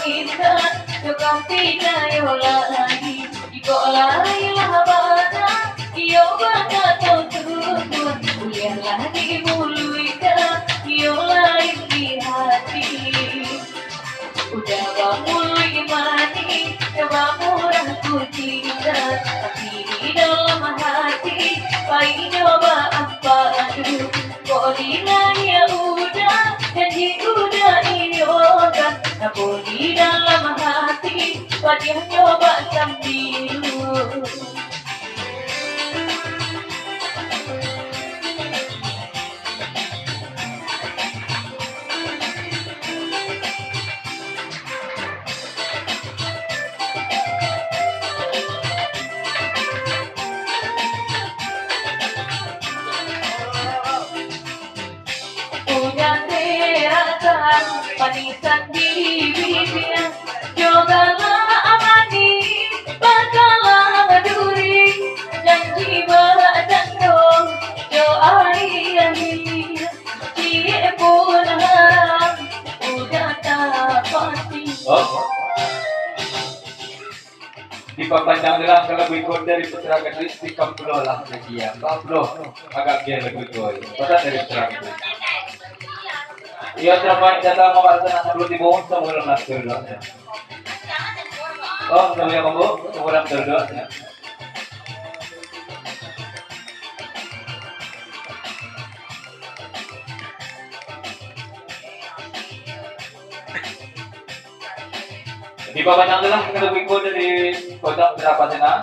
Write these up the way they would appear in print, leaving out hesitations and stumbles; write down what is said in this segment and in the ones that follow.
indah Tukang pinayo lagi Iko lahilah bana Iyo bana tau tutuan Ulian lagi muluika Iyo lain di hati Udah bamul imani Coba murah ku cinta Tapi di dalam hati Pai nyoba apa aduh Kok dinanya udah Janji udah iyokan Namun di dalam hati Wajah nyoba sambilu Hujan terakan panisan di bibir Jogalah amani bakalah duri Janji badan dong doai akhir Cie pun harap udah tak pasti Dipandang dalam kalau berikut dari putra gadis di Kaplo lah dia Kaplo agak dia lebih tua pasal dari putra gadis ia terbaik datang memasak sebelum dibangun sebelum nak terdoa oh sebelum kamu sebelum terdoa di bawah dalam kalau berikut dari kota berapa sana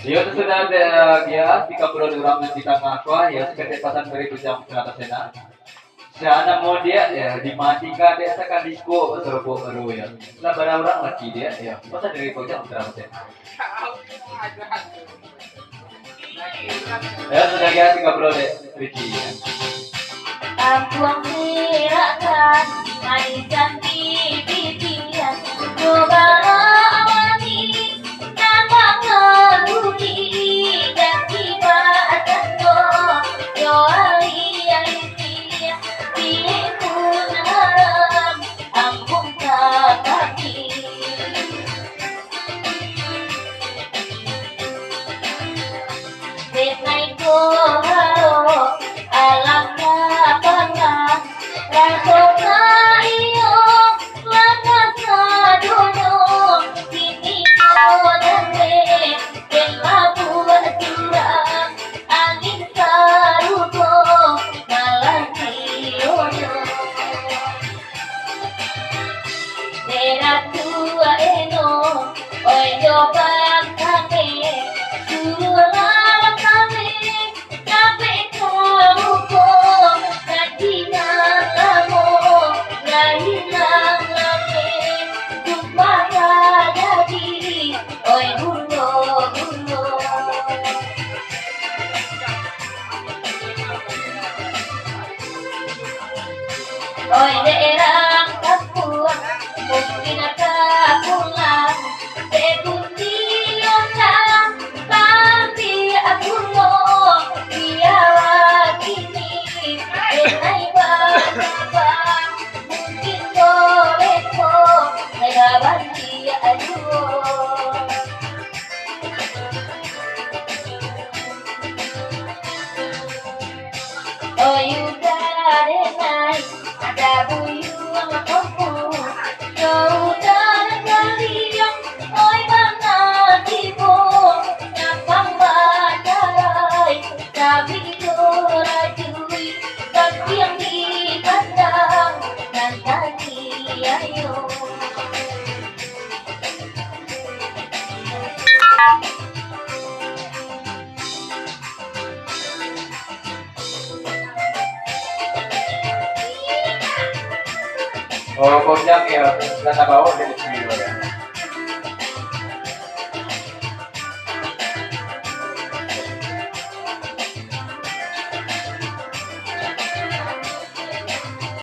ya sudah ada dia 30 orang di tengah aqua ya seperti pasan berikut yang ke atas sana sana mau dia ya dimatikan dia akan disco serbo baru ya lah barang-barang lagi dia ya pasan dari kota berapa sana ya sudah dia 30 deh Ricky ya Aku merasakan manisan bibir Cobalah awani tanpa peduli Janji badan dong doai akhir Pilih pun harap ampun tak kaki Denai ko haro alam pernah rasona iyo langat sadono kini kodane kelabu curang angin sarugo malah siono dera tua eno oi joban kame suara kame sampai kamu kok nantinya kamu nggak hilang lagi jumpa jadi oi bulo bulo oi daerah kampung mungkin akan pulang sekundi orang tapi aku mau biar gini denai bang mungkin boleh kok saya banti aduh oh udah denai ada buyung kampung jauh dari kalian oi bangga tibo nyapang bandarai tapi rajui tapi yang dipandang dan tadi ayo oh kocak ya kata bawa dari sini ya